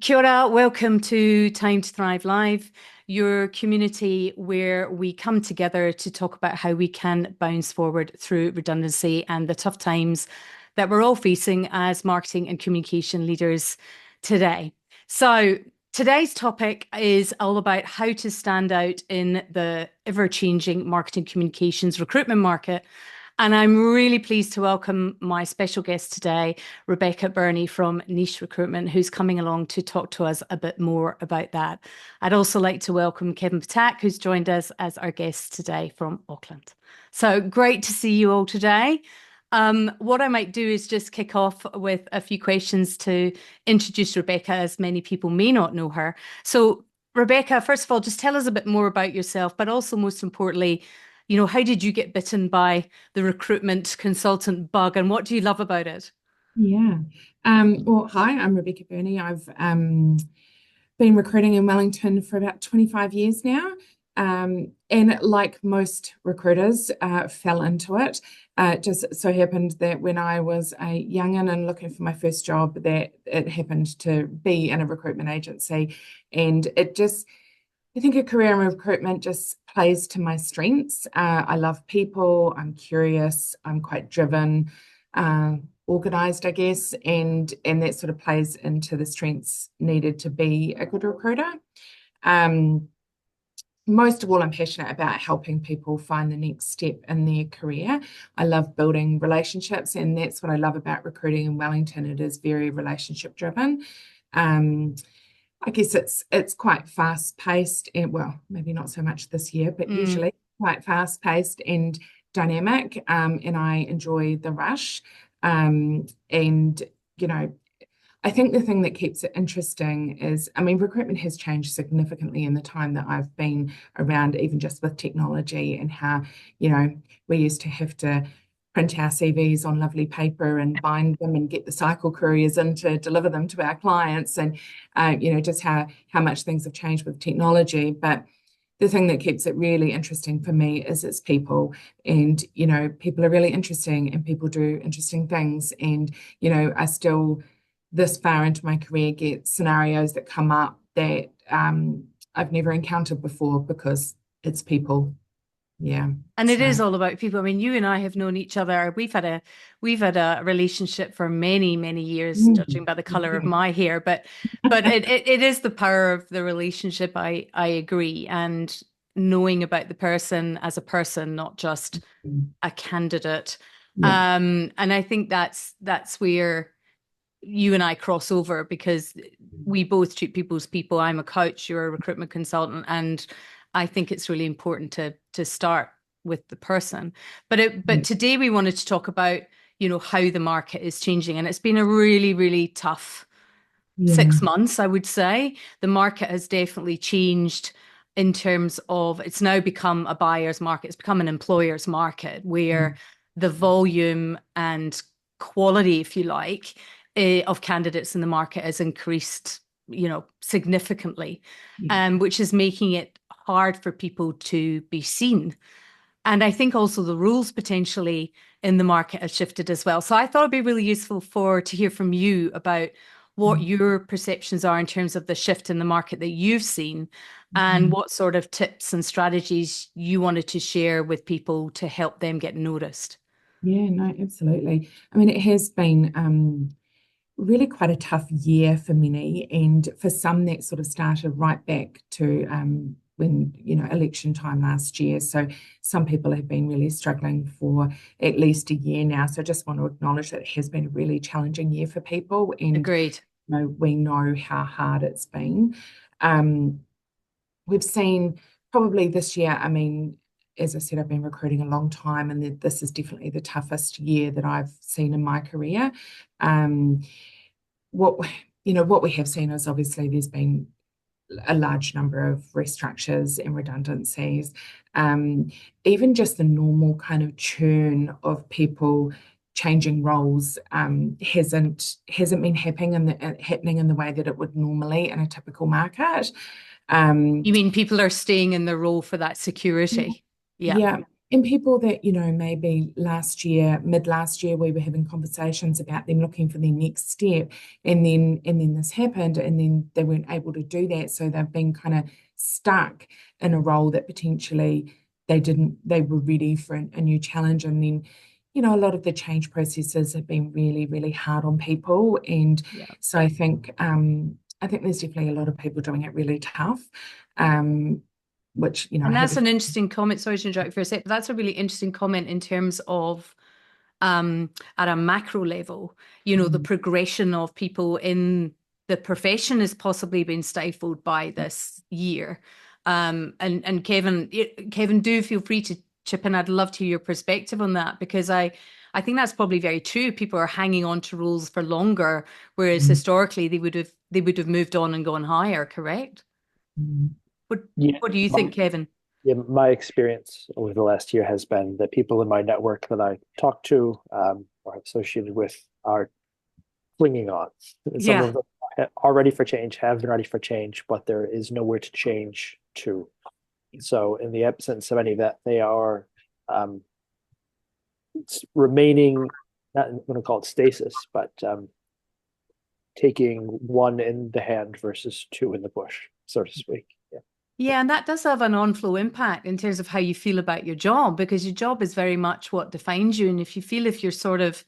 Kia ora, welcome to Time to Thrive Live, your community where we come together to talk about how we can bounce forward through redundancy and the tough times that we're all facing as marketing and communication leaders today. So today's topic is all about how to stand out in the ever-changing marketing communications recruitment market. And I'm really pleased to welcome my special guest today, Rebecca Burney from Niche Recruitment, who's coming along to talk to us a bit more about that. I'd also like to welcome 𝗘𝗏𝗏𝗃𝗏𝗏, who's joined us as our guest today from Auckland. So great to see you all today. What I might do is just kick off with a few questions to introduce Rebecca, as many people may not know her. So Rebecca, first of all, just tell us a bit more about yourself, but also most importantly, how did you get bitten by the recruitment consultant bug and what do you love about it? Yeah. Well, hi, I'm Rebecca Burney. I've been recruiting in Wellington for about 25 years now. And like most recruiters, fell into it. It just so happened that when I was a young'un and looking for my first job, that it happened to be in a recruitment agency. And I think a career in recruitment just plays to my strengths. I love people, I'm curious, I'm quite driven, organized, I guess, and that sort of plays into the strengths needed to be a good recruiter. Most of all, I'm passionate about helping people find the next step in their career. I love building relationships, and that's what I love about recruiting in Wellington. It is very relationship driven. I guess it's quite fast paced, and well, maybe not so much this year, but usually quite fast paced and dynamic. And I enjoy the rush. And I think the thing that keeps it interesting is, recruitment has changed significantly in the time that I've been around, even just with technology and how, we used to have to print our CVs on lovely paper and bind them and get the cycle couriers in to deliver them to our clients, and just how much things have changed with technology. But the thing that keeps it really interesting for me is it's people, and people are really interesting and people do interesting things, and I still, this far into my career, get scenarios that come up that I've never encountered before because it's people. Yeah. And it is all about people. I mean, you and I have known each other. We've had a relationship for many, many years, judging by the color of my hair. But it is the power of the relationship. I agree. And knowing about the person as a person, not just a candidate. Yeah. And I think that's where you and I cross over, because we both treat people as people. I'm a coach, you're a recruitment consultant, and I think it's really important to start with the person. But today we wanted to talk about, how the market is changing, and it's been a really, really tough 6 months, I would say. The market has definitely changed in terms of it's now become a buyer's market. It's become an employer's market where the volume and quality, if you like, of candidates in the market has increased, significantly, which is making it hard for people to be seen. And I think also the rules potentially in the market have shifted as well. So I thought it'd be really useful to hear from you about what your perceptions are in terms of the shift in the market that you've seen, and what sort of tips and strategies you wanted to share with people to help them get noticed. Yeah, no, absolutely. It has been really quite a tough year for many, and for some that sort of started right back to when, election time last year. So some people have been really struggling for at least a year now. So I just want to acknowledge that it has been a really challenging year for people, and Agreed. we know how hard it's been. We've seen probably this year, as I said, I've been recruiting a long time, and this is definitely the toughest year that I've seen in my career. What we have seen is obviously there's been a large number of restructures and redundancies. Even just the normal kind of churn of people changing roles hasn't been happening in the way that it would normally in a typical market. You mean people are staying in the role for that security? Yeah. Yeah. and people that, maybe mid last year, we were having conversations about them looking for their next step, and then this happened, and then they weren't able to do that. So they've been kind of stuck in a role that potentially they were ready for a new challenge. And then, a lot of the change processes have been really, really hard on people. And so I think there's definitely a lot of people doing it really tough. Which, and that's an interesting comment. Sorry to interrupt for a sec, but that's a really interesting comment in terms of at a macro level, the progression of people in the profession has possibly been stifled by this year. And Kevin, do feel free to chip in. I'd love to hear your perspective on that, because I think that's probably very true. People are hanging on to roles for longer, whereas historically they would have moved on and gone higher, correct? What do you think, Kevin? Yeah, my experience over the last year has been that people in my network that I talk to or associated with are clinging on. Some of them are ready for change, have been ready for change, but there is nowhere to change to. So in the absence of any of that, they are remaining, not I'm going to call it stasis, but taking one in the hand versus two in the bush, so to speak. Yeah, and that does have an on-flow impact in terms of how you feel about your job, because your job is very much what defines you. And if you're sort of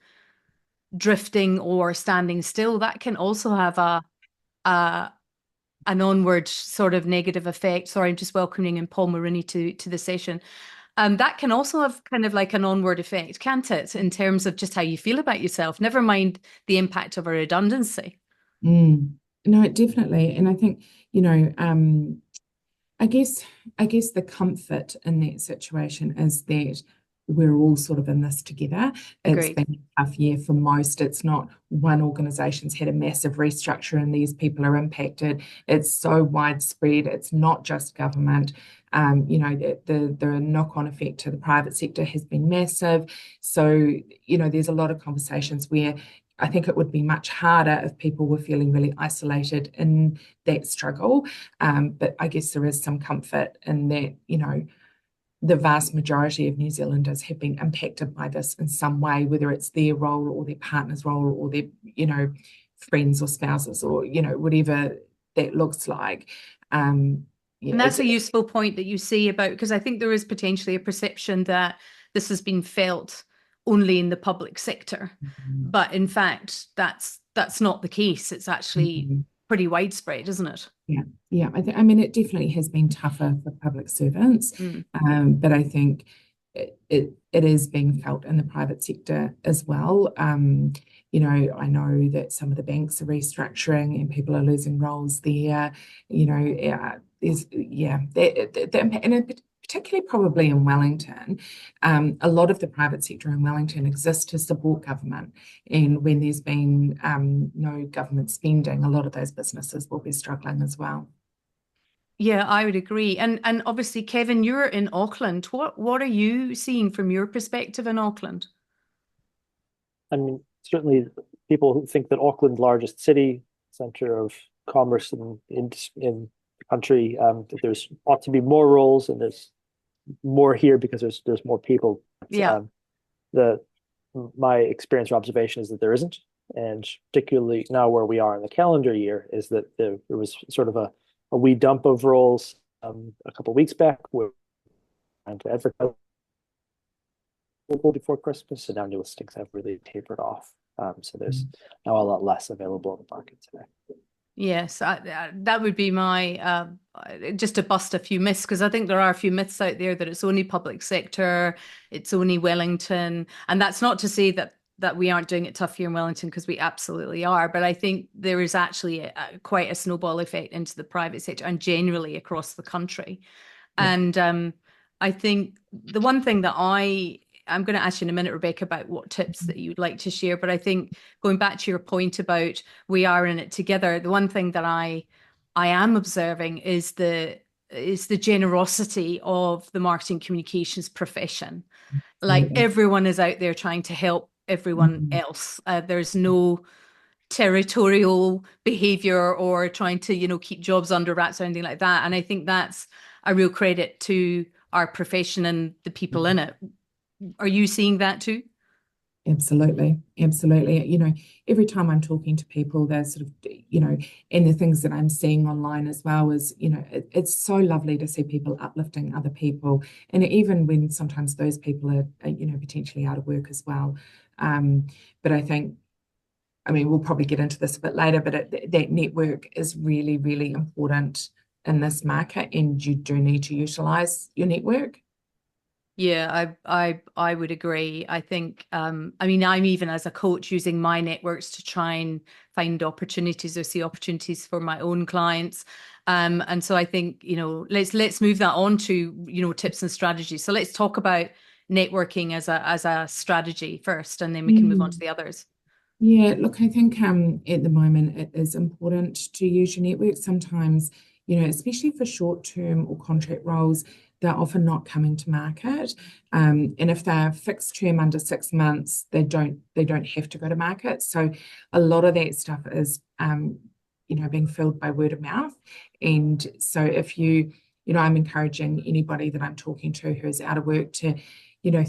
drifting or standing still, that can also have an onward sort of negative effect. Sorry, I'm just welcoming in Paul Marini to the session. That can also have kind of like an onward effect, can't it, in terms of just how you feel about yourself, never mind the impact of a redundancy. No, definitely. And I think, I guess the comfort in that situation is that we're all sort of in this together. Agreed. It's been a tough year for most. It's not one organisation's had a massive restructure and these people are impacted. It's so widespread. It's not just government. The knock-on effect to the private sector has been massive. So, there's a lot of conversations where I think it would be much harder if people were feeling really isolated in that struggle. But I guess there is some comfort in that, the vast majority of New Zealanders have been impacted by this in some way, whether it's their role or their partner's role or their, friends or spouses or, whatever that looks like. And that's a useful point that you see about, because I think there is potentially a perception that this has been felt only in the public sector, but in fact that's not the case. It's actually pretty widespread, isn't it? Yeah. I mean, it definitely has been tougher for public servants, but I think it is being felt in the private sector as well. I know that some of the banks are restructuring and people are losing roles there. There's and particularly probably in Wellington, a lot of the private sector in Wellington exists to support government. And when there's been no government spending, a lot of those businesses will be struggling as well. Yeah, I would agree. And obviously, Kevin, you're in Auckland. What are you seeing from your perspective in Auckland? I mean, certainly people who think that Auckland, largest city, center of commerce in the country, that there's ought to be more roles and there's more here because there's more people. Yeah. My experience or observation is that there isn't, and particularly now where we are in the calendar year is that there was sort of a wee dump of roles a couple of weeks back. We're trying to advertise before Christmas, and now new listings have really tapered off. So there's now a lot less available in the market today. Yes, that would be my, just to bust a few myths, because I think there are a few myths out there that it's only public sector, it's only Wellington. And that's not to say that we aren't doing it tough here in Wellington, because we absolutely are. But I think there is actually quite a snowball effect into the private sector and generally across the country. Yeah. And I think the one thing that I'm going to ask you in a minute, Rebecca, about what tips that you'd like to share. But I think going back to your point about we are in it together, the one thing that I am observing is the generosity of the marketing communications profession. Like everyone is out there trying to help everyone else. There's no territorial behavior or trying to, keep jobs under wraps or anything like that. And I think that's a real credit to our profession and the people in it. Are you seeing that too? Absolutely, absolutely. You know, every time I'm talking to people, they're sort of, you know, and the things that I'm seeing online as well is, you know, it's so lovely to see people uplifting other people. And even when sometimes those people are, you know, potentially out of work as well. But I think, I mean, we'll probably get into this a bit later, but that network is really, really important in this market, and you do need to utilize your network. Yeah, I would agree. I think, I mean, I'm even as a coach using my networks to try and find opportunities or see opportunities for my own clients. And so I think, you know, let's move that on to, you know, tips and strategies. So let's talk about networking as a strategy first, and then we can move on to the others. Yeah, look, I think at the moment it is important to use your network. Sometimes, you know, especially for short-term or contract roles, they're often not coming to market. And if they're fixed term under 6 months, they don't have to go to market. So a lot of that stuff is you know, being filled by word of mouth. And so if you know, I'm encouraging anybody that I'm talking to who's out of work to, you know,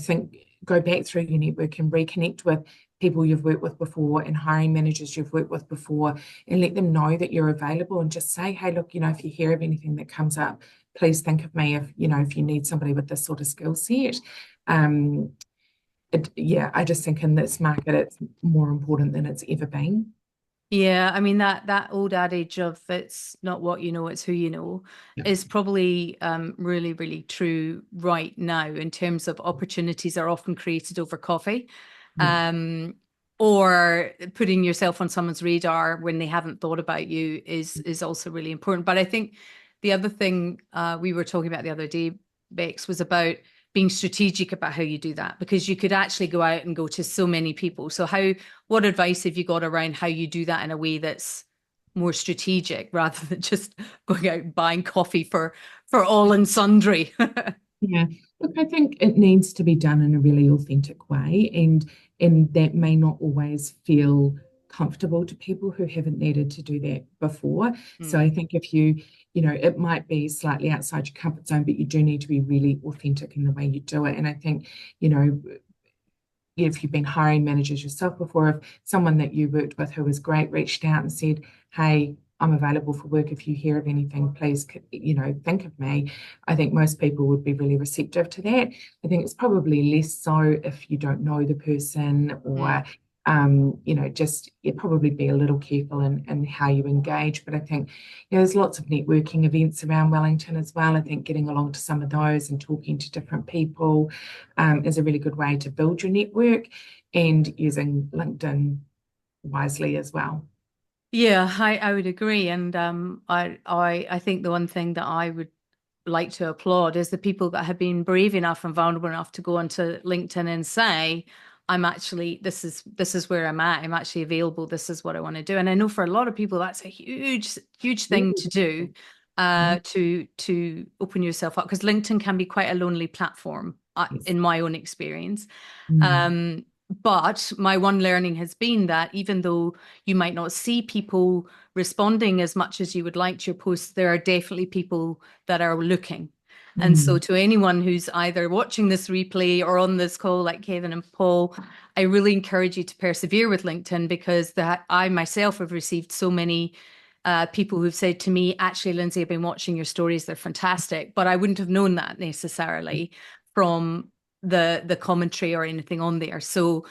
go back through your network and reconnect with people you've worked with before and hiring managers you've worked with before, and let them know that you're available, and just say, hey, look, you know, if you hear of anything that comes up, please think of me if, you know, if you need somebody with this sort of skill set. Yeah, I just think in this market, it's more important than it's ever been. Yeah, I mean that old adage of it's not what you know, it's who you know, is probably really, really true right now in terms of opportunities are often created over coffee. Or putting yourself on someone's radar when they haven't thought about you is also really important. But I think the other thing we were talking about the other day, Bex, was about being strategic about how you do that, because you could actually go out and go to so many people. So what advice have you got around how you do that in a way that's more strategic rather than just going out and buying coffee for all and sundry? Yeah, look, I think it needs to be done in a really authentic way, and that may not always feel comfortable to people who haven't needed to do that before. So I think if you know, it might be slightly outside your comfort zone, but you do need to be really authentic in the way you do it. And I think, you know, if you've been hiring managers yourself before, if someone that you worked with who was great reached out and said, hey, I'm available for work, if you hear of anything, please, you know, think of me. I think most people would be really receptive to that. I think it's probably less so if you don't know the person, or you know, just probably be a little careful in how you engage. But I think, you know, there's lots of networking events around Wellington as well. I think getting along to some of those and talking to different people is a really good way to build your network, and using LinkedIn wisely as well. Yeah, I would agree. And I think the one thing that I would like to applaud is the people that have been brave enough and vulnerable enough to go onto LinkedIn and say, I'm actually, this is where I'm at. I'm actually available. This is what I want to do. And I know for a lot of people, that's a huge, huge thing to do, to open yourself up, because LinkedIn can be quite a lonely platform, in my own experience. But my one learning has been that even though you might not see people responding as much as you would like to your posts, there are definitely people that are looking. And so to anyone who's either watching this replay or on this call, like Kevin and Paul, I really encourage you to persevere with LinkedIn, because I myself have received so many people who've said to me, actually, Lindsay, I've been watching your stories. They're fantastic. But I wouldn't have known that necessarily from the commentary or anything on there. So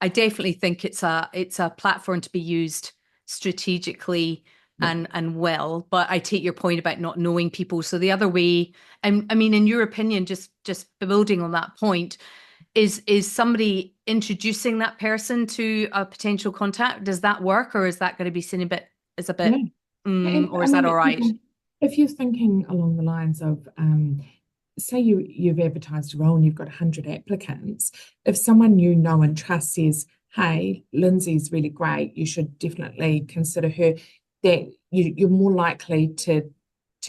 I definitely think it's a platform to be used strategically and well. But I take your point about not knowing people. So the other way, and I mean, in your opinion, just building on that point, is somebody introducing that person to a potential contact? Does that work, or is that going to be seen as a bit, or is that all right? If you're thinking along the lines of, say you've advertised a role and you've got 100 applicants, if someone you know and trust says, hey, Lindsay's really great, you should definitely consider her, that you're more likely to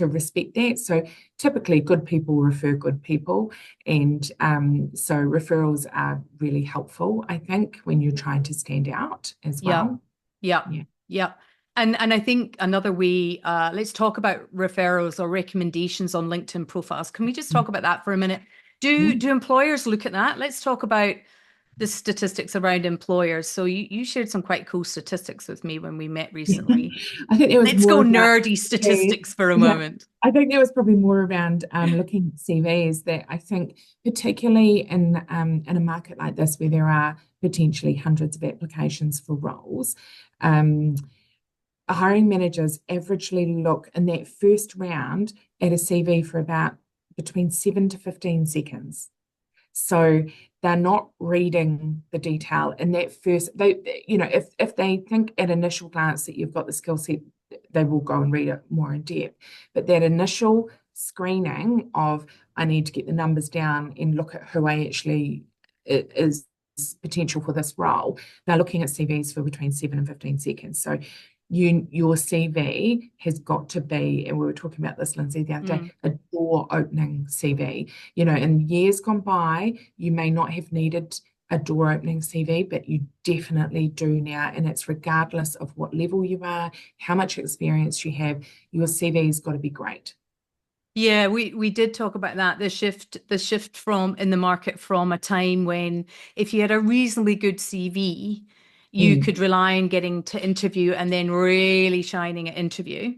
respect that. So typically good people refer good people, and so referrals are really helpful, I think, when you're trying to stand out as well. Yeah. And I think another way, let's talk about referrals or recommendations on LinkedIn profiles. Can we just talk about that for a minute? Do employers look at that? Let's talk about the statistics around employers. So you shared some quite cool statistics with me when we met recently. I think there was Let's more go about nerdy statistics for a moment. I think there was probably more around looking at CVs that I think, particularly in a market like this where there are potentially hundreds of applications for roles, hiring managers averagely look in that first round at a CV for about between 7 to 15 seconds. So they're not reading the detail in that first, if they think at initial glance that you've got the skill set, they will go and read it more in depth. But that initial screening of, I need to get the numbers down and look at who I actually is potential for this role, they're looking at CVs for between 7 and 15 seconds. So your CV has got to be, and we were talking about this, Lindsay, the other day, a door opening CV. In years gone by, you may not have needed a door opening CV, but you definitely do now. And it's regardless of what level you are, how much experience you have, your CV's got to be great. Yeah, we did talk about that, the shift from in the market from a time when if you had a reasonably good CV, you could rely on getting to interview and then really shining at interview.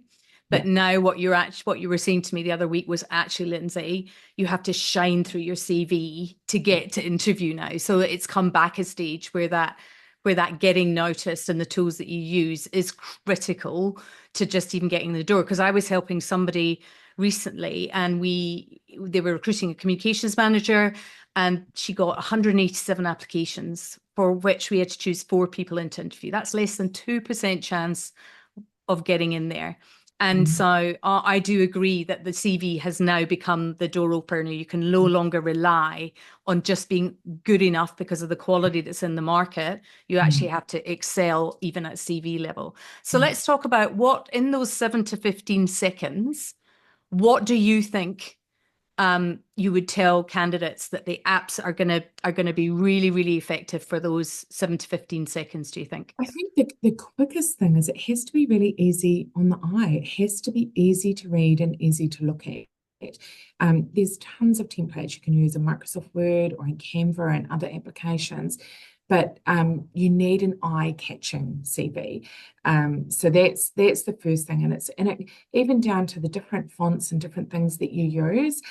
But now what you were saying to me the other week was actually, Lindsay, you have to shine through your CV to get to interview now. So it's come back a stage where that getting noticed and the tools that you use is critical to just even getting in the door. Because I was helping somebody recently and they were recruiting a communications manager and she got 187 applications for which we had to choose 4 people into interview. That's less than 2% chance of getting in there. And so I do agree that the CV has now become the door opener. You can no longer rely on just being good enough because of the quality that's in the market. You actually have to excel even at CV level. So let's talk about what in those 7 to 15 seconds, what do you think you would tell candidates that the apps are going to be really, really effective for those 7 to 15 seconds, do you think? I think the quickest thing is it has to be really easy on the eye. It has to be easy to read and easy to look at. There's tons of templates you can use in Microsoft Word or in Canva and other applications, but you need an eye-catching CV. So that's the first thing, and it even down to the different fonts and different things that you use.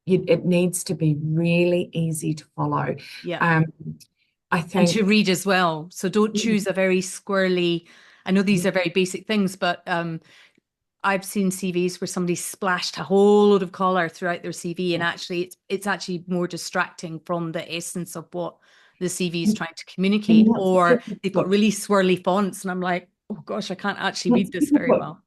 It needs to be really easy to follow. Yeah. I think, and to read as well. So don't choose a very squirrely. I know these are very basic things, but I've seen CVs where somebody splashed a whole load of color throughout their CV, and actually it's actually more distracting from the essence of what the CV is trying to communicate, or they've got really swirly fonts, and I'm like, oh gosh, I can't actually read this very well.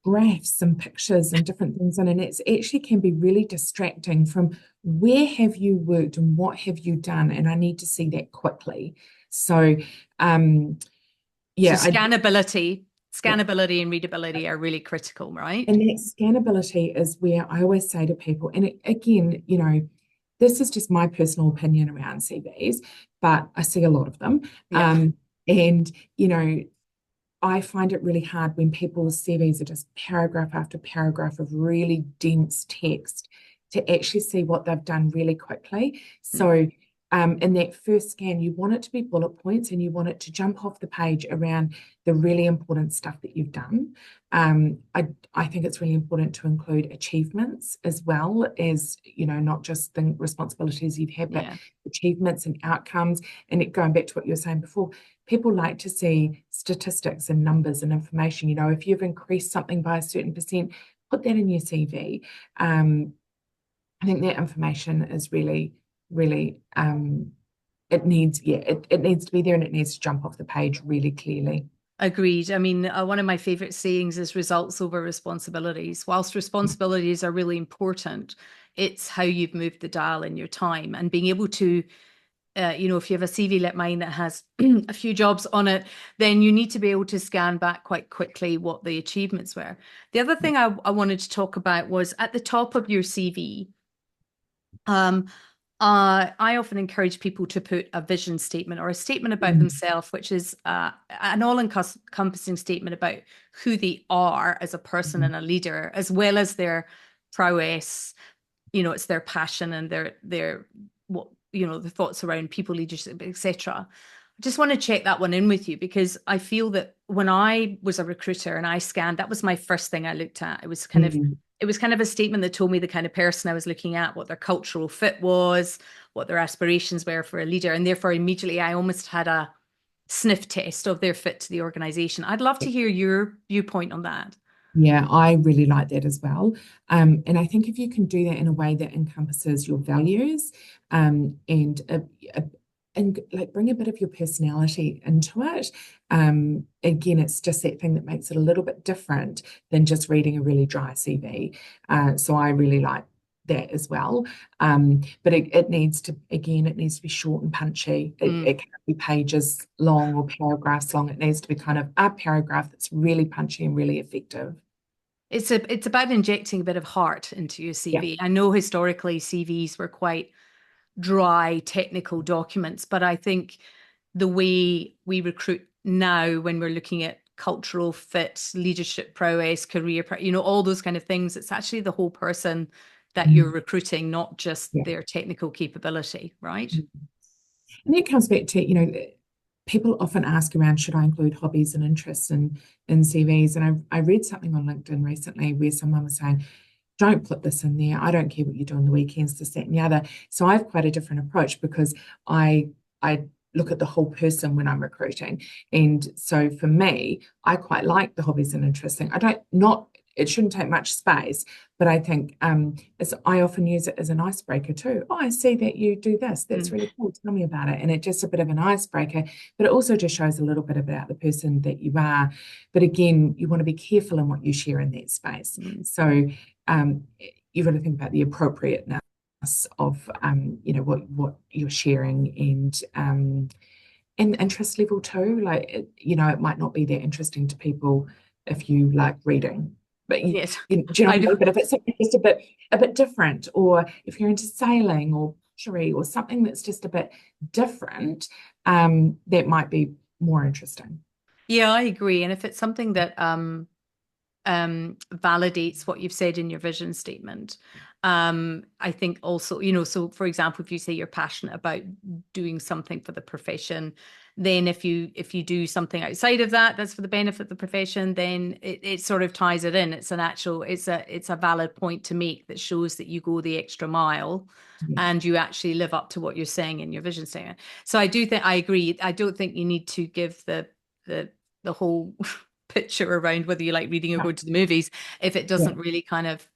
Graphs and pictures and different things on, and it actually can be really distracting from where have you worked and what have you done, and I need to see that quickly. So so scannability and readability are really critical, right? And that scannability is where I always say to people, and again, this is just my personal opinion around CVs, but I see a lot of them. And I find it really hard when people's CVs are just paragraph after paragraph of really dense text to actually see what they've done really quickly. So in that first scan, you want it to be bullet points and you want it to jump off the page around the really important stuff that you've done. I think it's really important to include achievements as well as, not just the responsibilities you've had, but achievements and outcomes. And going back to what you were saying before, people like to see statistics and numbers and information. If you've increased something by a certain percent, put that in your CV. I think that information is really, it needs to be there, and it needs to jump off the page really clearly. Agreed. I mean, one of my favorite sayings is results over responsibilities. Whilst responsibilities are really important, it's how you've moved the dial in your time, and being able to if you have a CV like mine that has a few jobs on it, then you need to be able to scan back quite quickly what the achievements were. The other thing I wanted to talk about was at the top of your CV, I often encourage people to put a vision statement or a statement about themselves, which is an all-encompassing statement about who they are as a person and a leader, as well as their prowess. It's their passion and their what the thoughts around people leadership, etc. I just want to check that one in with you, because I feel that when I was a recruiter and I scanned, that was my first thing I looked at. It was kind of a statement that told me the kind of person I was looking at, what their cultural fit was, what their aspirations were for a leader. And therefore, immediately, I almost had a sniff test of their fit to the organization. I'd love to hear your viewpoint on that. Yeah, I really like that as well. And I think if you can do that in a way that encompasses your values, and like bring a bit of your personality into it. Again, it's just that thing that makes it a little bit different than just reading a really dry CV. So I really like that as well. But it needs to be short and punchy. It can't be pages long or paragraphs long. It needs to be kind of a paragraph that's really punchy and really effective. It's about injecting a bit of heart into your CV. Yeah. I know historically CVs were quite dry technical documents, but I think the way we recruit now, when we're looking at cultural fit, leadership prowess, career, all those kind of things, it's actually the whole person that you're recruiting, not just their technical capability, right? And it comes back to, people often ask around, should I include hobbies and interests in CVs? And I read something on LinkedIn recently where someone was saying, don't put this in there. I don't care what you do on the weekends, this, that, and the other. So I have quite a different approach, because I look at the whole person when I'm recruiting. And so for me, I quite like the hobbies and interests thing. It shouldn't take much space, but I think I often use it as an icebreaker too. Oh, I see that you do this. That's really cool. Tell me about it. And it's just a bit of an icebreaker, but it also just shows a little bit about the person that you are. But again, you want to be careful in what you share in that space. So you've got to think about the appropriateness of what you're sharing, and interest level too. Like it might not be that interesting to people if you like reading, but yes, do you know what I mean? But if it's something just a bit different, or if you're into sailing or pottery or something that's just a bit different, that might be more interesting. Yeah, I agree. And if it's something that validates what you've said in your vision statement, I think also, so for example, if you say you're passionate about doing something for the profession, then if you do something outside of that that's for the benefit of the profession, then it sort of ties it in. It's a valid point to make that shows that you go the extra mile and you actually live up to what you're saying in your vision statement. So I agree. I don't think you need to give the whole picture around whether you like reading or go to the movies if it doesn't really kind of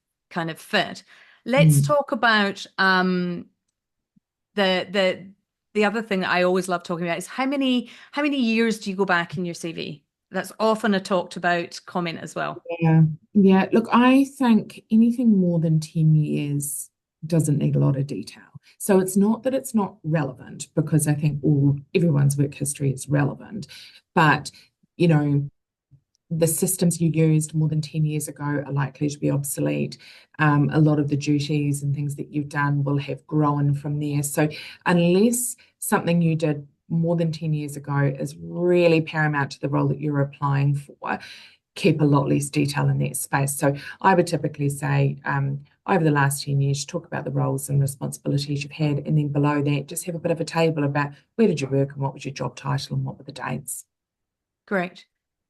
fit. Let's talk about the other thing that I always love talking about is how many years do you go back in your CV? That's often a talked about comment as well. Yeah. Look, I think anything more than 10 years doesn't need a lot of detail. So it's not that it's not relevant, because I think everyone's work history is relevant, but the systems you used more than 10 years ago are likely to be obsolete. A lot of the duties and things that you've done will have grown from there. So unless something you did more than 10 years ago is really paramount to the role that you're applying for, keep a lot less detail in that space. So I would typically say over the last 10 years, talk about the roles and responsibilities you've had, and then below that, just have a bit of a table about where did you work and what was your job title and what were the dates. Great.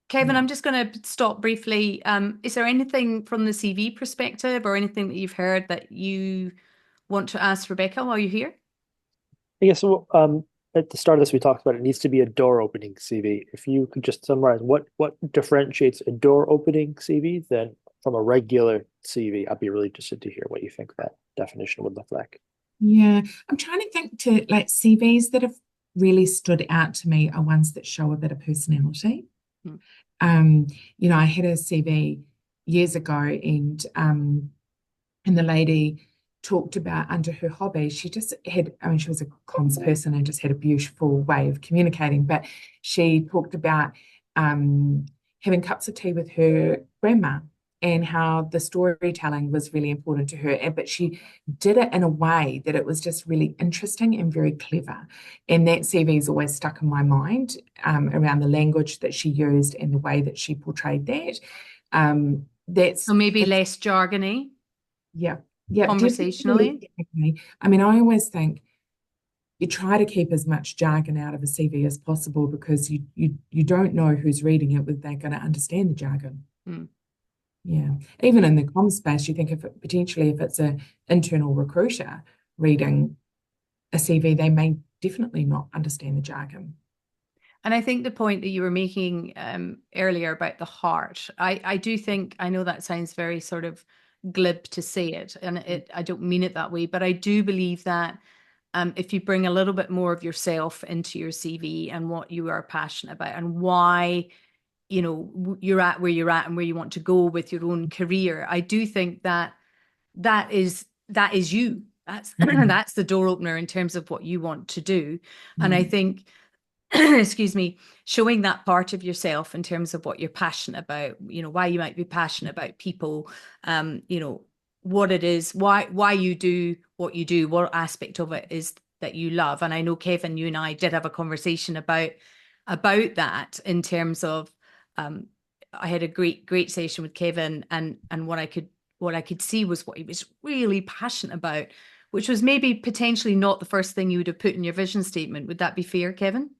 Kevin, I'm just going to stop briefly. Is there anything from the CV perspective or anything that you've heard that you want to ask Rebecca while you're here? I guess at the start of this, we talked about it needs to be a door-opening CV. If you could just summarize what differentiates a door-opening CV then from a regular CV, I'd be really interested to hear what you think that definition would look like. Yeah, I'm trying to think to like CVs that have really stood out to me are ones that show a bit of personality. I had a CV years ago, and the lady talked about under her hobby, she just had, she was a comms person and just had a beautiful way of communicating, but she talked about having cups of tea with her grandma and how the storytelling was really important to her. But she did it in a way that it was just really interesting and very clever. And that CV is always stuck in my mind, around the language that she used and the way that she portrayed that. So maybe less jargony. Yeah. Conversationally. Definitely. I mean, I always think you try to keep as much jargon out of a CV as possible, because you don't know who's reading it, whether they're going to understand the jargon. Yeah. Even in the comm space, you think if it's an internal recruiter reading a CV, they may definitely not understand the jargon. And I think the point that you were making earlier about the heart, I do think, I know that sounds very sort of glib to say it, and I don't mean it that way, but I do believe that if you bring a little bit more of yourself into your CV and what you are passionate about and why, you know, you're at where you're at and where you want to go with your own career, I do think that is you. That's that's the door opener in terms of what you want to do. And I think excuse me, showing that part of yourself in terms of what you're passionate about, you know, why you might be passionate about people, you know, what it is, why you do what you do, what aspect of it is that you love. And I know, Kevin, you and I did have a conversation about that in terms of, I had a great session with Kevin, and what I could see was what he was really passionate about, which was maybe potentially not the first thing you would have put in your vision statement. Would that be fair, Kevin?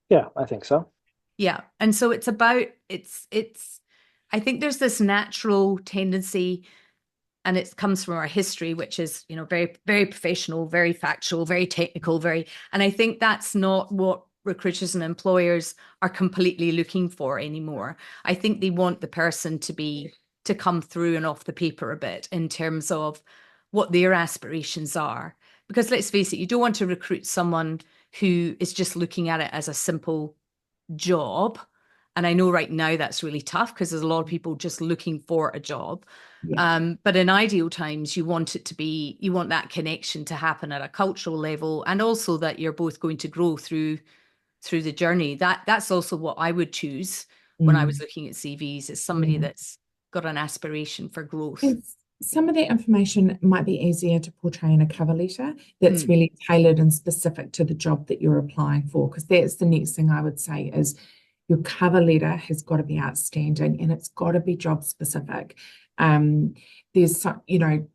Yeah, I think so. Yeah. And so it's about, I think there's this natural tendency, and it comes from our history, which is, you know, very, very professional, very factual, very technical, and I think that's not what recruiters and employers are completely looking for anymore. I think they want the person to come through and off the paper a bit in terms of what their aspirations are. Because let's face it, you don't want to recruit someone who is just looking at it as a simple job. And I know right now that's really tough because there's a lot of people just looking for a job. Yeah. But in ideal times, you want that connection to happen at a cultural level, and also that you're both going to grow through the journey. That's also what I would choose when I was looking at CVs, is somebody that's got an aspiration for growth. Some of that information might be easier to portray in a cover letter that's really tailored and specific to the job that you're applying for, because that's the next thing I would say is your cover letter has got to be outstanding and it's got to be job specific. There's some, you know,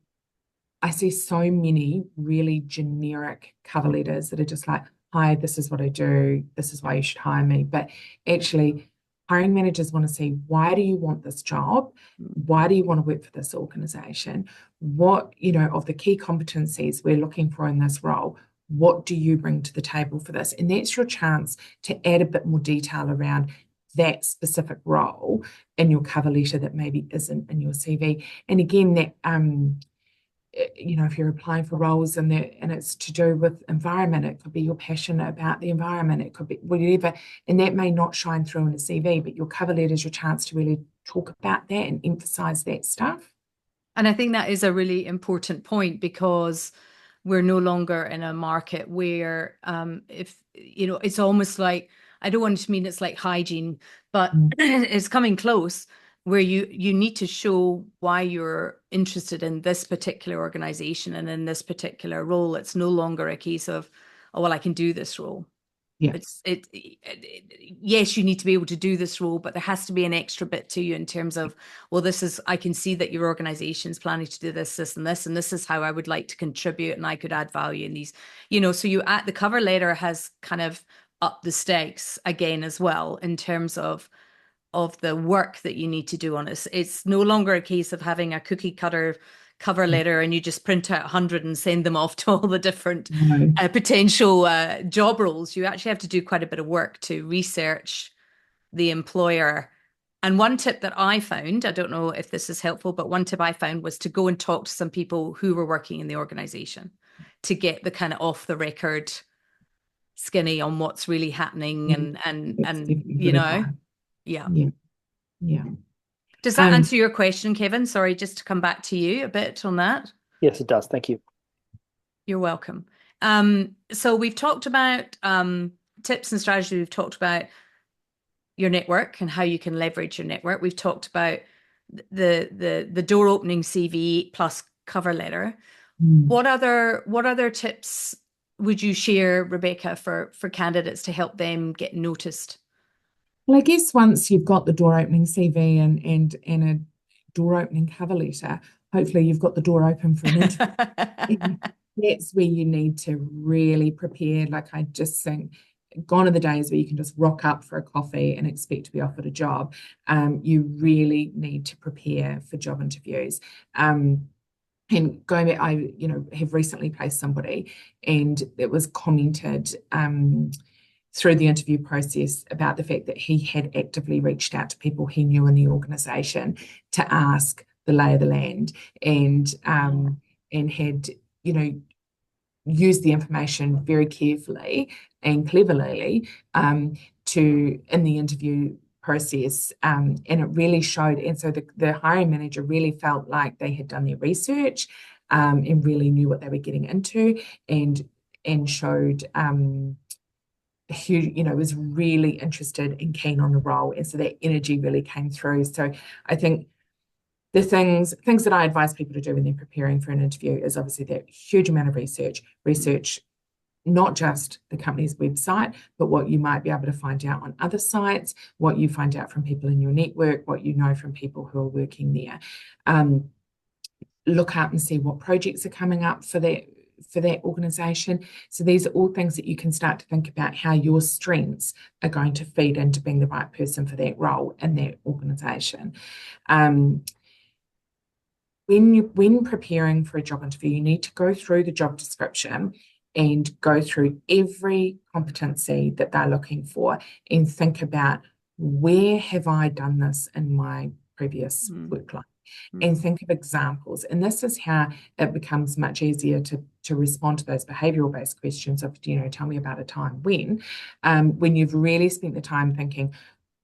I see so many really generic cover letters that are just like, hi, this is what I do, this is why you should hire me. But actually, hiring managers want to see, why do you want this job? Why do you want to work for this organization? What, you know, of the key competencies we're looking for in this role, what do you bring to the table for this? And that's your chance to add a bit more detail around that specific role in your cover letter that maybe isn't in your CV. And again, that you know, if you're applying for roles and it's to do with environment, it could be your passion about the environment, it could be whatever, and that may not shine through in a CV, but your cover letter is your chance to really talk about that and emphasize that stuff. And I think that is a really important point, because we're no longer in a market where, if, you know, it's almost like, I don't want to mean it's like hygiene, but it's coming close, where you need to show why you're interested in this particular organization and in this particular role. It's no longer a case of, oh, well, I can do this role. Yeah. Yes, you need to be able to do this role, but there has to be an extra bit to you in terms of, well, I can see that your organization is planning to do this, and this is how I would like to contribute, and I could add value in these, you know, so the cover letter has kind of upped the stakes again as well in terms of the work that you need to do on it. It's no longer a case of having a cookie cutter cover letter and you just print out 100 and send them off to all the different potential job roles. You actually have to do quite a bit of work to research the employer. And one tip that I found, I don't know if this is helpful, but one tip I found was to go and talk to some people who were working in the organization to get the kind of off the record skinny on what's really happening and you know. Yeah. Does that answer your question, Kevin? Sorry, just to come back to you a bit on that. Yes, it does. Thank you. You're welcome. So we've talked about tips and strategy. We've talked about your network and how you can leverage your network. We've talked about the door opening CV plus cover letter. What other tips would you share, Rebecca, for candidates to help them get noticed? Well, I guess once you've got the door opening CV and a door opening cover letter, hopefully you've got the door open for an interview. That's where you need to really prepare. Like, I just think gone are the days where you can just rock up for a coffee and expect to be offered a job. You really need to prepare for job interviews. And going back, I have recently placed somebody, and it was commented through the interview process about the fact that he had actively reached out to people he knew in the organisation to ask the lay of the land, and had used the information very carefully and cleverly to in the interview process, and it really showed. And so the hiring manager really felt like they had done their research and really knew what they were getting into, and showed was really interested and keen on the role, and so that energy really came through. So I think the things that I advise people to do when they're preparing for an interview is obviously that huge amount of research not just the company's website, but what you might be able to find out on other sites, what you find out from people in your network, what you know from people who are working there. Look up and see what projects are coming up for that organisation. So these are all things that you can start to think about how your strengths are going to feed into being the right person for that role in that organisation. When preparing for a job interview, you need to go through the job description and go through every competency that they're looking for and think about, where have I done this in my previous work life? And think of examples. And this is how it becomes much easier to respond to those behavioural-based questions of, tell me about a time when you've really spent the time thinking,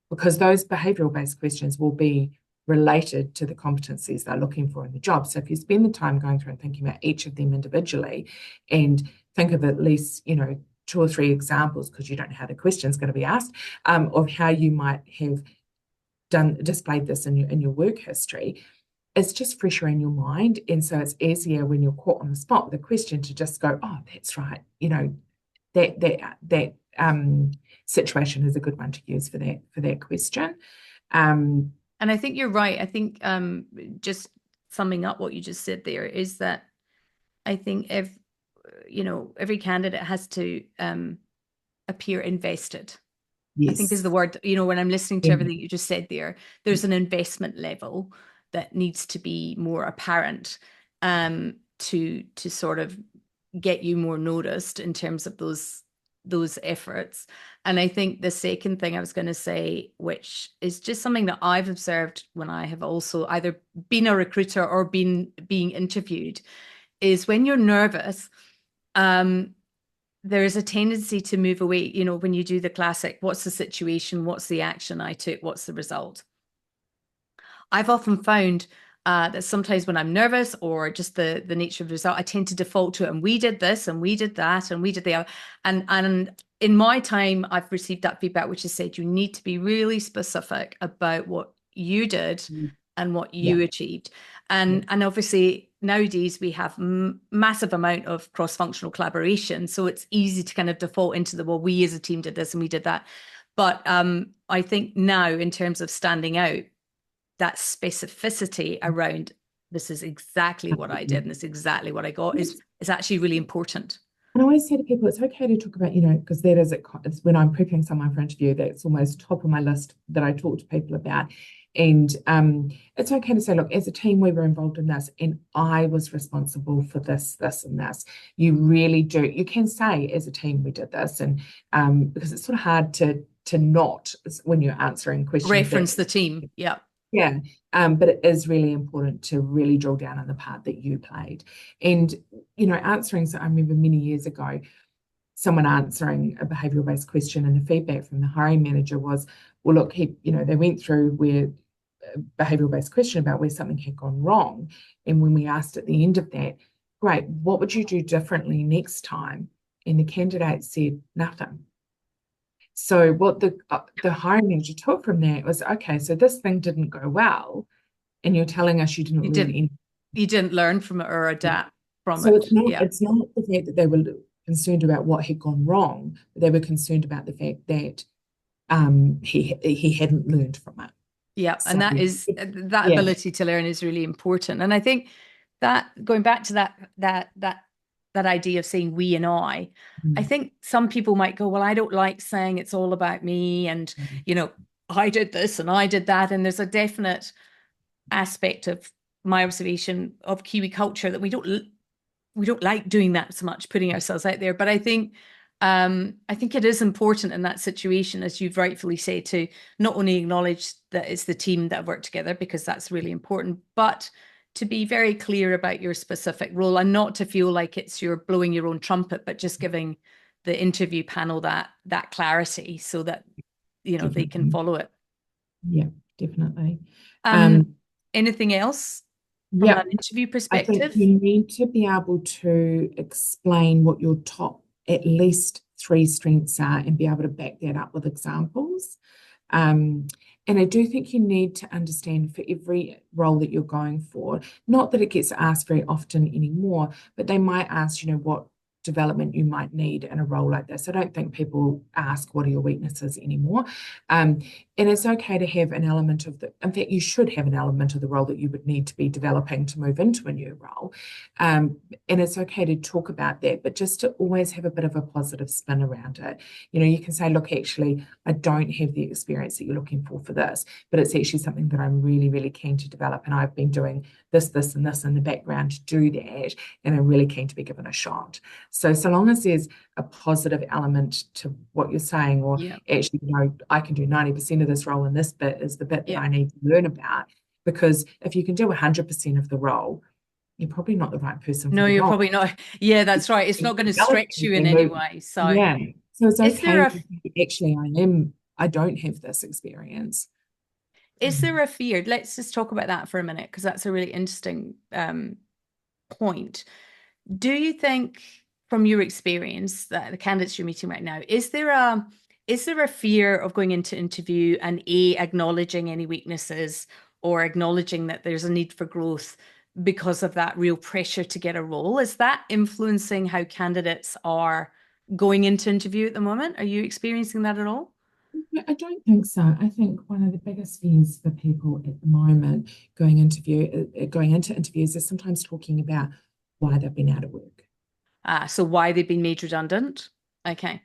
because those behavioural-based questions will be related to the competencies they're looking for in the job. So if you spend the time going through and thinking about each of them individually, and think of at least, 2 or 3 examples, because you don't know how the question's going to be asked, of how you might have displayed this in your work history, it's just fresher in your mind. And so it's easier when you're caught on the spot with a question to just go, oh, that's right. That situation is a good one to use for that question. And I think you're right. I think just summing up what you just said there is that I think every candidate has to appear invested. Yes. I think is the word, when I'm listening to everything you just said there, there's an investment level that needs to be more apparent to sort of get you more noticed in terms of those efforts. And I think the second thing I was going to say, which is just something that I've observed when I have also either been a recruiter or being interviewed, is when you're nervous, there is a tendency to move away. When you do the classic, what's the situation? What's the action I took? What's the result? I've often found that sometimes when I'm nervous, or just the nature of the result, I tend to default to it. And we did this, and we did that, and we did the other. And in my time, I've received that feedback, which has said you need to be really specific about what you did and what you achieved. And obviously nowadays we have massive amount of cross-functional collaboration, so it's easy to kind of default into well, we as a team did this and we did that. But I think now, in terms of standing out, that specificity around this is exactly what I did and this is exactly what I got is actually really important. And I always say to people, it's okay to talk about, because that is it's when I'm prepping someone for interview, that's almost top of my list that I talk to people about. And it's okay to say, look, as a team, we were involved in this, and I was responsible for this, this, and this. You really do. You can say, as a team, we did this, and because it's sort of hard to not, when you're answering questions. Reference the team, yeah. Yeah, but it is really important to really drill down on the part that you played. And, answering, so I remember many years ago, someone answering a behavioural-based question, and the feedback from the hiring manager was, well, look, they went through where a behavioural-based question about where something had gone wrong. And when we asked at the end of that, great, what would you do differently next time? And the candidate said, nothing. So what the hiring manager took from that was, okay, so this thing didn't go well, and you're telling us you didn't You learn didn't. anything. You didn't learn from it or adapt from So it. it's not the fact that they were concerned about what had gone wrong, but they were concerned about the fact that he hadn't learned from it. Yeah, So, and that ability to learn is really important. And I think that going back to that idea of saying we and I think some people might go, well, I don't like saying it's all about me, and I did this and I did that. And there's a definite aspect of my observation of Kiwi culture that we don't like doing that so much, putting ourselves out there. But I think it is important in that situation, as you've rightfully said, to not only acknowledge that it's the team that have worked together, because that's really important, but to be very clear about your specific role, and not to feel like it's you're blowing your own trumpet, but just giving the interview panel that clarity so that they can follow it. Yeah, definitely. Anything else from an interview perspective? I think you need to be able to explain what your top at least 3 strengths are and be able to back that up with examples. And I do think you need to understand for every role that you're going for, not that it gets asked very often anymore, but they might ask, what development you might need in a role like this. I don't think people ask what are your weaknesses anymore. And it's okay to have an element of in fact, you should have an element of the role that you would need to be developing to move into a new role. And it's okay to talk about that, but just to always have a bit of a positive spin around it. You can say, look, actually, I don't have the experience that you're looking for this, but it's actually something that I'm really, really keen to develop. And I've been doing this, and this in the background to do that. And I'm really keen to be given a shot. So long as there's a positive element to what you're saying, or actually, I can do 90% of this role, and this bit is the bit that I need to learn about. Because if you can do 100% of the role, you're probably not the right person for the role. You're probably not. Yeah, that's right. It's not going to stretch you in any way. So so it's okay. Actually, I don't have this experience. Is there a fear? Let's just talk about that for a minute, because that's a really interesting point. Do you think, from your experience, that the candidates you're meeting right now, is there a fear of going into interview and acknowledging any weaknesses, or acknowledging that there's a need for growth because of that real pressure to get a role? Is that influencing how candidates are going into interview at the moment? Are you experiencing that at all? I don't think so. I think one of the biggest fears for people at the moment going into interviews is sometimes talking about why they've been out of work. So why they've been made redundant. Okay.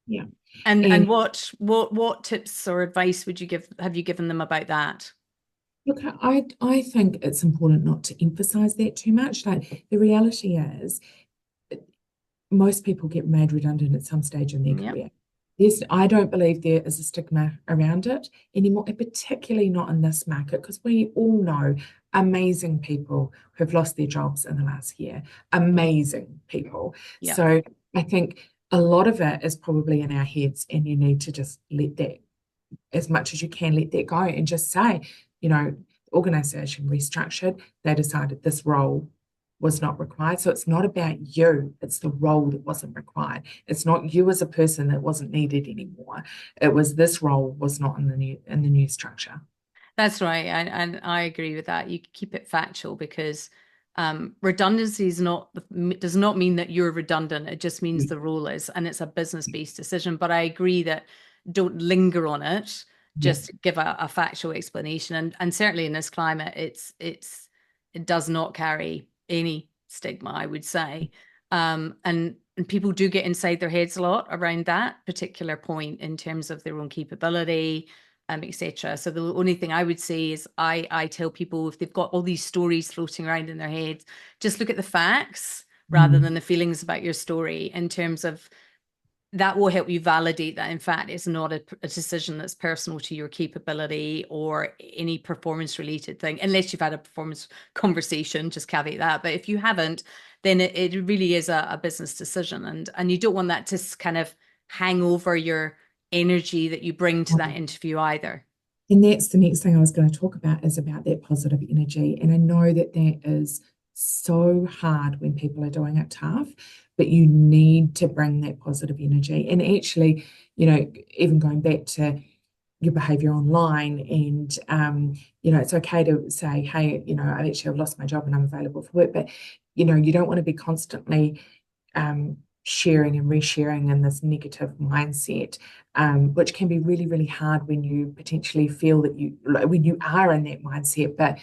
Yeah. And what tips or advice have you given them about that? Look, I think it's important not to emphasize that too much. Like, the reality is, most people get made redundant at some stage in their career. I don't believe there is a stigma around it anymore, and particularly not in this market, because we all know amazing people who've lost their jobs in the last year. Amazing people. Yeah. So I think a lot of it is probably in our heads, and you need to just let that, as much as you can, let that go, and just say, the organization restructured. They decided this role was not required. So it's not about you, it's the role that wasn't required. It's not you as a person that wasn't needed anymore. It was this role was not in the new structure. That's right. And I agree with that. You keep it factual, because redundancy does not mean that you're redundant. It just means the role is, and it's a business-based decision. But I agree that don't linger on it. Just give a factual explanation. And certainly in this climate, it does not carry any stigma, I would say. And people do get inside their heads a lot around that particular point in terms of their own capability, etc. So the only thing I would say is I tell people, if they've got all these stories floating around in their heads, just look at the facts rather than the feelings about your story, in terms of that will help you validate that, in fact, it's not a decision that's personal to your capability or any performance related thing, unless you've had a performance conversation, just caveat that. But if you haven't, then it really is a business decision. And you don't want that to kind of hang over your energy that you bring to that interview either. And that's the next thing I was going to talk about, is about that positive energy. And I know that is so hard when people are doing it tough, but you need to bring that positive energy. And actually, even going back to your behavior online, and it's okay to say, hey, I've lost my job and I'm available for work, but you don't want to be constantly sharing and resharing in this negative mindset, which can be really, really hard when you potentially feel that when you are in that mindset. But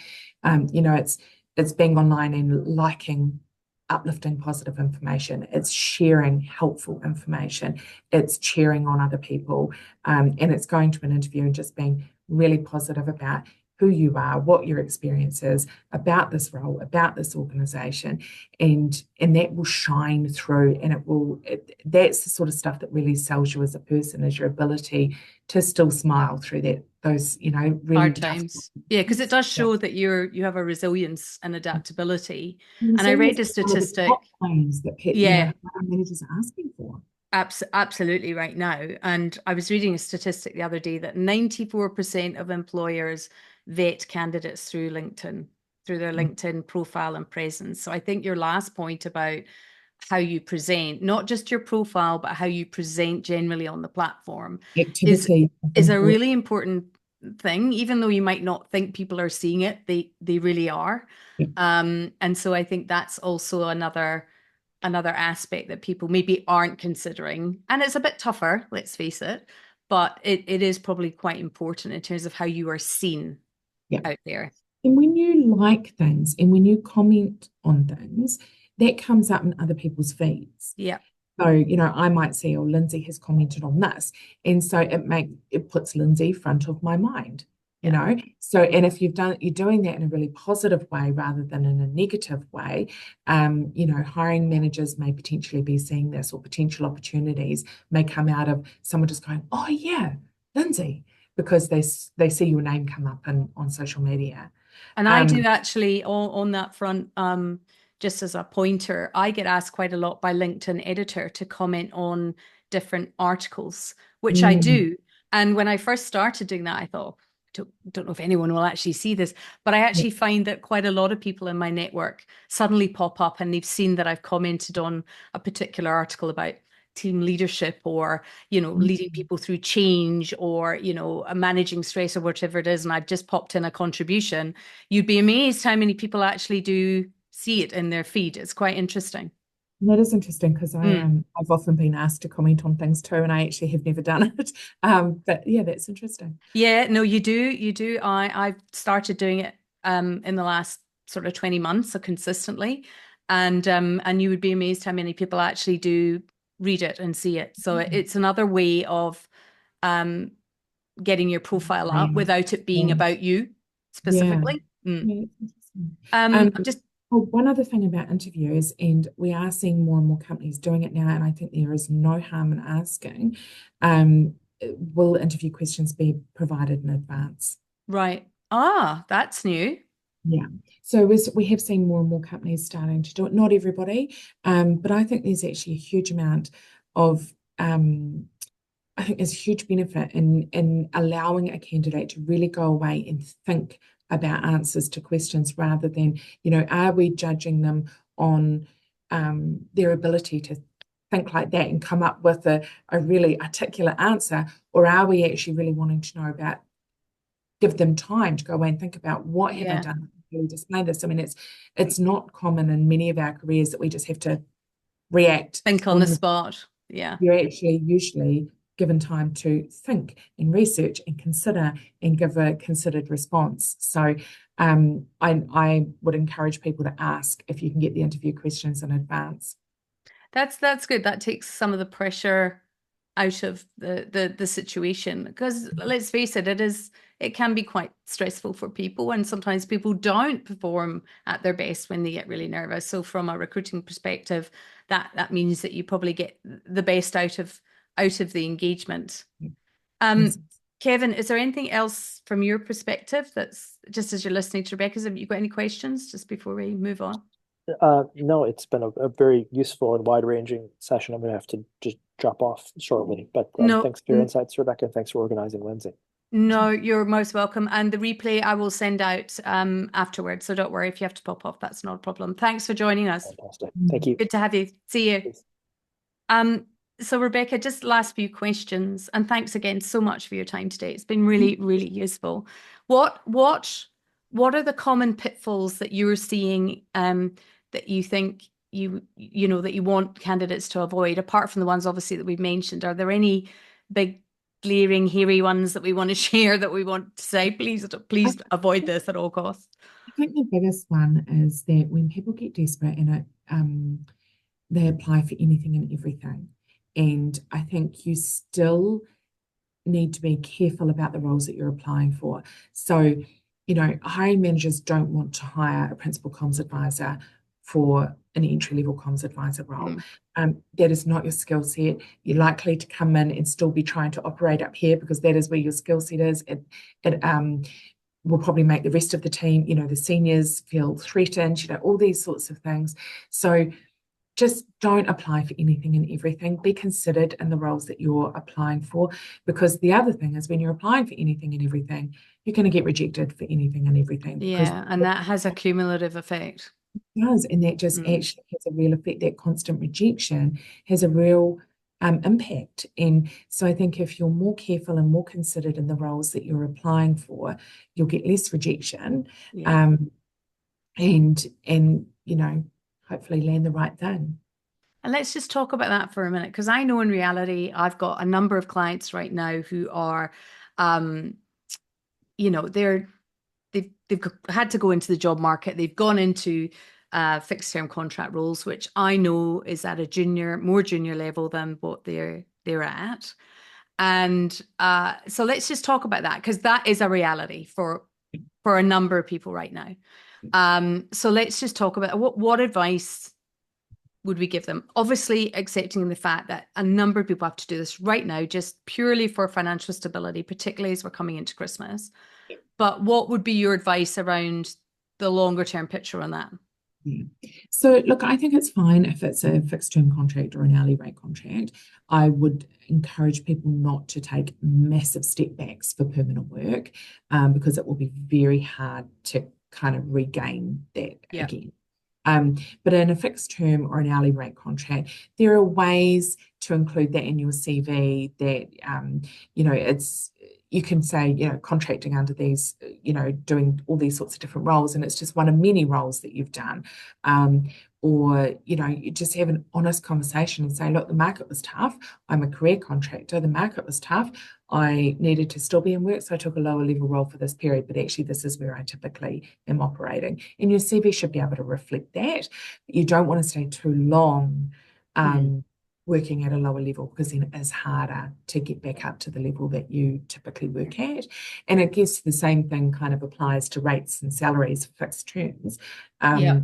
it's being online and liking uplifting positive information, it's sharing helpful information, it's cheering on other people, and it's going to an interview and just being really positive about who you are, what your experience is about this role, about this organization, and that will shine through, and that's the sort of stuff that really sells you as a person, is your ability to still smile through those really hard times. Yeah, because it does show that you have a resilience and adaptability. And I read a statistic. Claims that managers are asking for. Absolutely right now. And I was reading a statistic the other day that 94% of employers vet candidates through LinkedIn, through their LinkedIn profile and presence. So I think your last point about how you present, not just your profile, but how you present generally on the platform, activity is a really important thing. Even though you might not think people are seeing it, they really are. And so I think that's also another aspect that people maybe aren't considering. And it's a bit tougher, let's face it, but it is probably quite important in terms of how you are seen out there. And when you like things and when you comment on things, that comes up in other people's feeds. Yeah. So, I might see, Lindsay has commented on this. And so it puts Lindsay front of my mind. So, and if you're doing that in a really positive way rather than in a negative way, hiring managers may potentially be seeing this, or potential opportunities may come out of someone just going, oh yeah, Lindsay, because they see your name come up on social media. And I do actually on that front, just as a pointer, I get asked quite a lot by LinkedIn editor to comment on different articles, which I do. And when I first started doing that, I thought, don't know if anyone will actually see this, but I actually find that quite a lot of people in my network suddenly pop up and they've seen that I've commented on a particular article about team leadership, or leading people through change, or managing stress, or whatever it is, and I've just popped in a contribution. You'd be amazed how many people actually do see it in their feed. It's quite interesting. That is interesting, because I've often been asked to comment on things too, and I actually have never done it. But yeah, that's interesting. Yeah, no, you do. I've started doing it in the last sort of 20 months, so consistently, and you would be amazed how many people actually do read it and see it. So it's another way of getting your profile up without it being about you specifically. One other thing about interviews, and we are seeing more and more companies doing it now, and I think there is no harm in asking, will interview questions be provided in advance? Right. That's new. Yeah. So we have seen more and more companies starting to do it. Not everybody, but I think there's actually a huge amount of I think there's a huge benefit in allowing a candidate to really go away and think about answers to questions, rather than, are we judging them on their ability to think like that and come up with a really articulate answer, or are we actually really wanting to know about, give them time to go away and think about what have I done to really display this? I mean, it's not common in many of our careers that we just have to react. Think on the spot. Yeah. You're actually usually given time to think and research and consider and give a considered response. So I would encourage people to ask if you can get the interview questions in advance. That's good. That takes some of the pressure out of the situation, because let's face it, it can be quite stressful for people, and sometimes people don't perform at their best when they get really nervous. So from a recruiting perspective, that means that you probably get the best out of the engagement. Kevin, is there anything else from your perspective that's, just as you're listening to Rebecca's, have you got any questions just before we move on? No, it's been a very useful and wide-ranging session. I'm going to have to just drop off shortly, but thanks for your insights, Rebecca, and thanks for organizing Lindsay. No, you're most welcome. And the replay I will send out afterwards, so don't worry if you have to pop off. That's not a problem. Thanks for joining us. Fantastic. Thank you. Good to have you. See you. So Rebecca, just last few questions, and thanks again so much for your time today. It's been really, really useful. What are the common pitfalls that you're seeing that you think you know that you want candidates to avoid, apart from the ones obviously that we've mentioned? Are there any big glaring hairy ones that we want to share that we want to say, please avoid this at all costs? I think the biggest one is that when people get desperate and they apply for anything and everything. And I think you still need to be careful about the roles that you're applying for. So, hiring managers don't want to hire a principal comms advisor for an entry-level comms advisor role. That is not your skill set. You're likely to come in and still be trying to operate up here because that is where your skill set is. It will probably make the rest of the team, the seniors feel threatened, all these sorts of things. So just don't apply for anything and everything. Be considered in the roles that you're applying for, because the other thing is when you're applying for anything and everything, you're going to get rejected for anything and everything. Yeah, and that has a cumulative effect. It does, and that just actually has a real effect. That constant rejection has a real impact. And so I think if you're more careful and more considered in the roles that you're applying for, you'll get less rejection, and hopefully land the right thing. And let's just talk about that for a minute, because I know in reality, I've got a number of clients right now who are, they've had to go into the job market. They've gone into fixed term contract roles, which I know is at a more junior level than what they're at. And so let's just talk about that, because that is a reality for a number of people right now. So let's just talk about what advice would we give them? Obviously, accepting the fact that a number of people have to do this right now, just purely for financial stability, particularly as we're coming into Christmas. But what would be your advice around the longer term picture on that? So look, I think it's fine if it's a fixed term contract or an hourly rate contract. I would encourage people not to take massive step backs for permanent work, because it will be very hard to kind of regain that again. But in a fixed term or an hourly rate contract, there are ways to include that in your CV that, you can say, contracting under these, doing all these sorts of different roles, and it's just one of many roles that you've done. Or, you just have an honest conversation and say, look, the market was tough. I'm a career contractor. The market was tough. I needed to still be in work, so I took a lower level role for this period, but actually this is where I typically am operating. And your CV should be able to reflect that. You don't want to stay too long working at a lower level, because then it is harder to get back up to the level that you typically work at. And I guess the same thing kind of applies to rates and salaries for fixed terms. I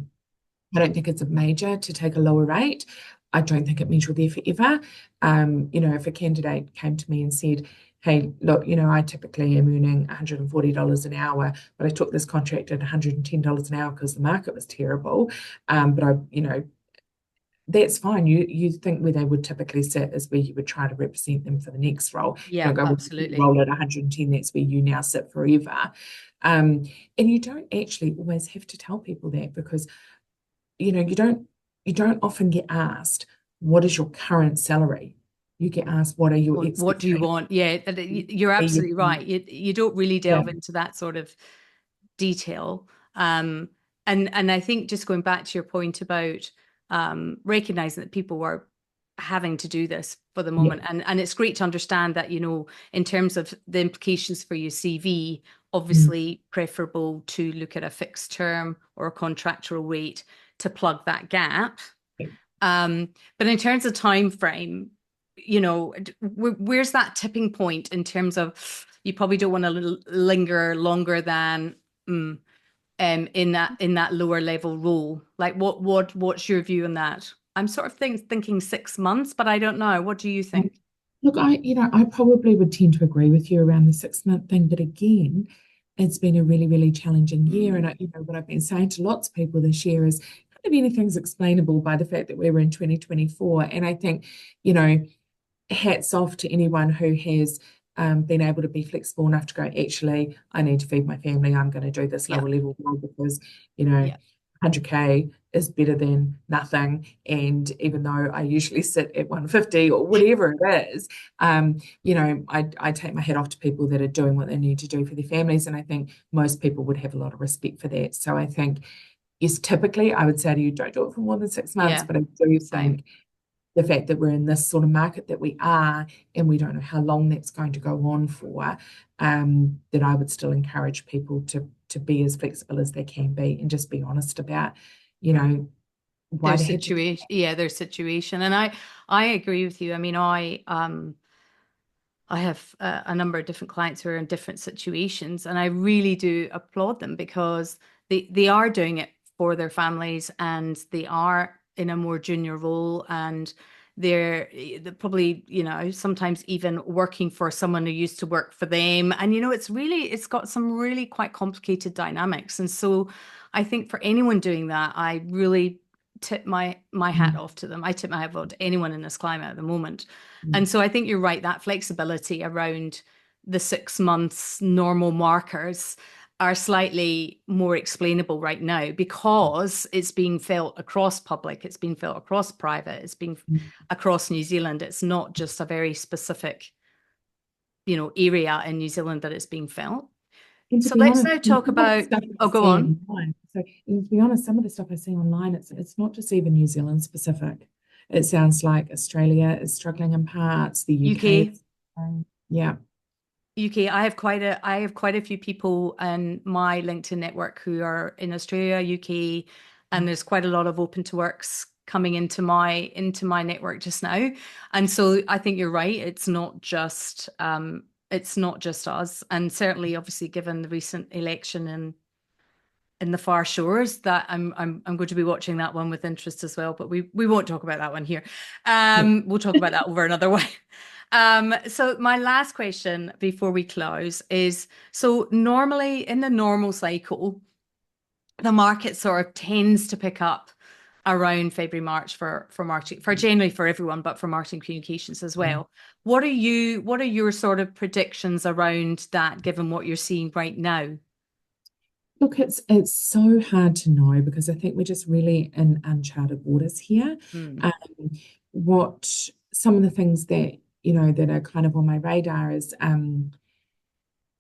don't think it's a major to take a lower rate. I don't think it means you're there forever. If a candidate came to me and said, hey, look, I typically am earning $140 an hour, but I took this contract at $110 an hour because the market was terrible. But that's fine. You think where they would typically sit is where you would try to represent them for the next role. Yeah, absolutely. Roll at 110, that's where you now sit forever. And you don't actually always have to tell people that, because you don't often get asked, what is your current salary? You get asked, what are your expectations? What do you want? Yeah, you're absolutely right. You don't really delve into that sort of detail. And I think, just going back to your point about recognizing that people were having to do this for the moment, and it's great to understand that, in terms of the implications for your CV, obviously preferable to look at a fixed term or a contractual rate to plug that gap. But in terms of time frame, where's that tipping point in terms of, you probably don't want to linger longer than in that lower level role? Like what's your view on that? I'm sort of thinking 6 months, but I don't know. What do you think? Look, I probably would tend to agree with you around the 6-month thing, but again, it's been a really, really challenging year. And what I've been saying to lots of people this year is kind of anything's explainable by the fact that we're in 2024. And I think, hats off to anyone who has been able to be flexible enough to go, actually, I need to feed my family. I'm going to do this lower level role because, I 100K is better than nothing. And even though I usually sit at 150 or whatever it is, I take my hat off to people that are doing what they need to do for their families. And I think most people would have a lot of respect for that. So I think, yes, typically I would say to you, don't do it for more than 6 months, Yeah, but I do same. think the fact that we're in this sort of market that we are, and we don't know how long that's going to go on for, that I would still encourage people to be as flexible as they can be and just be honest about, why Their they had to. situation, yeah, their situation. And I agree with you. I mean, I have a number of different clients who are in different situations, and I really do applaud them because they are doing it for their families, and they are in a more junior role, and they're probably, sometimes even working for someone who used to work for them. And, it's got some really quite complicated dynamics. And so I think for anyone doing that, I really tip my hat off to them. I tip my hat off to anyone in this climate at the moment. And so I think you're right, that flexibility around the 6 months normal markers are slightly more explainable right now because it's being felt across public, it's being felt across private, it's being across New Zealand. It's not just a very specific, area in New Zealand that it's being felt. And to So be let's honest, now talk about, go on. So, and to be honest, some of the stuff I see online, it's not just even New Zealand specific. It sounds like Australia is struggling in parts, the UK. Yeah. UK, I have quite a few people in my LinkedIn network who are in Australia, UK, and there's quite a lot of open to works coming into my network just now. And so I think you're right. It's not just us. And certainly, obviously, given the recent election in the far shores, that I'm going to be watching that one with interest as well. But we won't talk about that one here. We'll talk about that over another way. So my last question before we close is, so normally in the normal cycle, the market sort of tends to pick up around February, March for marketing, for generally for everyone, but for marketing communications as well. What are your sort of predictions around that, given what you're seeing right now? Look, it's so hard to know because I think we're just really in uncharted waters here. What some of the things that that are kind of on my radar is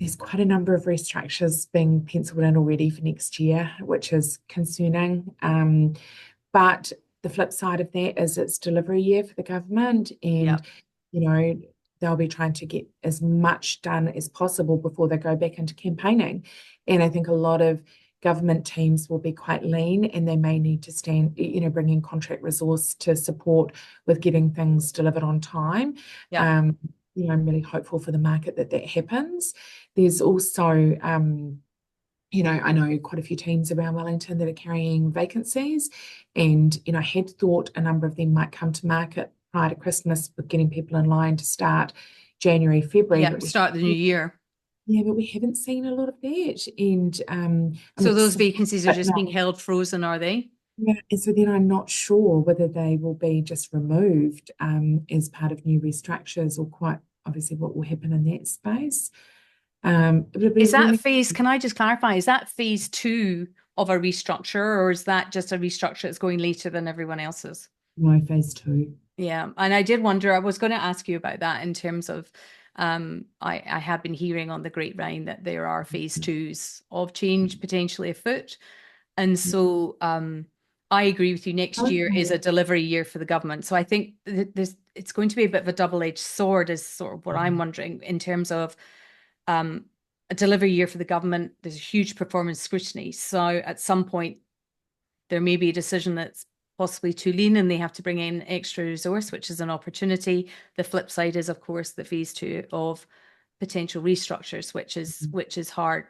there's quite a number of restructures being penciled in already for next year, which is concerning. But the flip side of that is it's delivery year for the government, and they'll be trying to get as much done as possible before they go back into campaigning. And I think a lot of government teams will be quite lean, and they may need to bring in contract resource to support with getting things delivered on time. I'm really hopeful for the market that happens. There's also, I know quite a few teams around Wellington that are carrying vacancies, and, I had thought a number of them might come to market prior to Christmas with getting people in line to start January, February. Yeah, start the new year. Yeah, but we haven't seen a lot of that. And so those vacancies are just being held frozen, are they? Yeah, and so then I'm not sure whether they will be just removed as part of new restructures, or quite obviously what will happen in that space. Is that phase, can I just clarify, is that phase 2 of a restructure, or is that just a restructure that's going later than everyone else's? No, phase 2. Yeah, and I did wonder, I was going to ask you about that in terms of, I have been hearing on the grapevine that there are phase 2s of change potentially afoot. And so I agree with you, next year is a delivery year for the government. So I think it's going to be a bit of a double-edged sword, is sort of what I'm wondering, in terms of a delivery year for the government. There's a huge performance scrutiny. So at some point, there may be a decision that's possibly too lean and they have to bring in extra resource, which is an opportunity. The flip side is, of course, the phase 2 of potential restructures, which is hard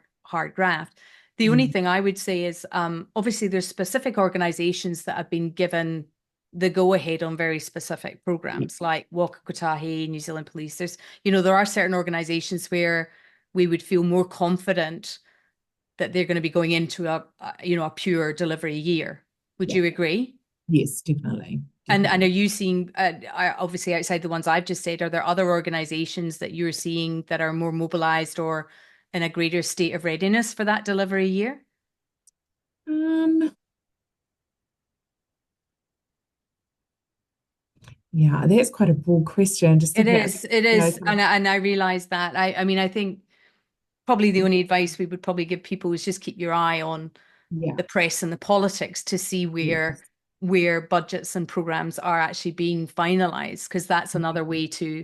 graft. The only thing I would say is, obviously there's specific organizations that have been given the go-ahead on very specific programs, like Waka Kotahi, New Zealand Police. There are certain organizations where we would feel more confident that they're going to be going into a pure delivery year. Would you agree? Yes, definitely. And are you seeing, obviously outside the ones I've just said, are there other organizations that you're seeing that are more mobilized or in a greater state of readiness for that delivery year? Yeah, that's quite a broad question. Just It thinking about, is, it you know, is, and I realize that. I mean, I think probably the only advice we would probably give people is just keep your eye on yeah, the press and the politics to see yes, where budgets and programs are actually being finalized, because that's another way to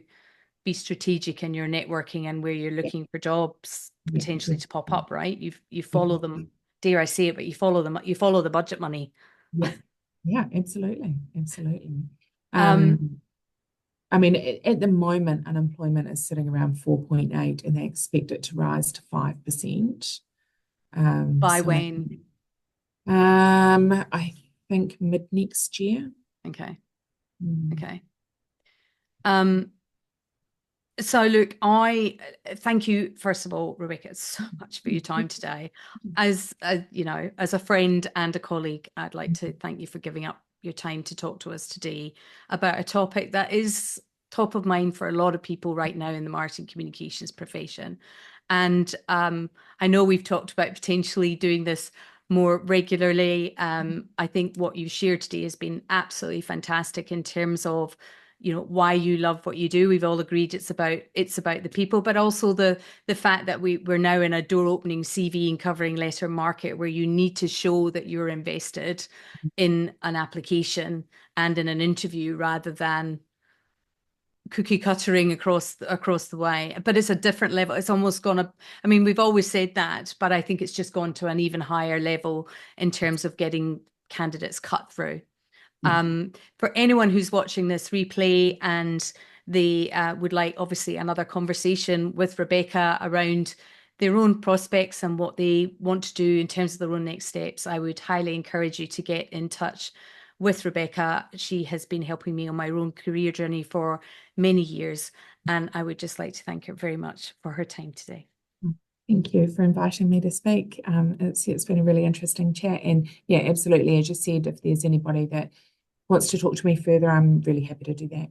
be strategic in your networking and where you're yeah, looking for jobs yeah, potentially to pop up, right? You follow definitely. them, dare I say it, but you follow the budget money. Yeah, yeah, absolutely, absolutely. Um, I mean, at the moment, unemployment is sitting around 4.8, and they expect it to rise to 5%. by So when? I think mid next year. Okay. Mm. Okay. So look, I thank you, first of all, Rebecca, so much for your time today. As you know, as a friend and a colleague, I'd like to thank you for giving up your time to talk to us today about a topic that is top of mind for a lot of people right now in the marketing communications profession. And I know we've talked about potentially doing this more regularly. I think what you've shared today has been absolutely fantastic in terms of, you know, why you love what you do. We've all agreed it's about the people, but also the fact that we're now in a door opening CV and covering letter market where you need to show that you're invested in an application and in an interview rather than cookie cuttering across the way. But it's a different level. It's almost gone up. I mean, we've always said that, but I think it's just gone to an even higher level in terms of getting candidates cut through. For anyone who's watching this replay and they would like obviously another conversation with Rebecca around their own prospects and what they want to do in terms of their own next steps, I would highly encourage you to get in touch with Rebecca. She has been helping me on my own career journey for many years, and I would just like to thank her very much for her time today. Thank you for inviting me to speak. It's been a really interesting chat, and yeah, absolutely. As you said, if there's anybody that wants to talk to me further, I'm really happy to do that.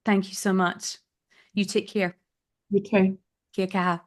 Thank you so much. You take care. You too. Kia kaha.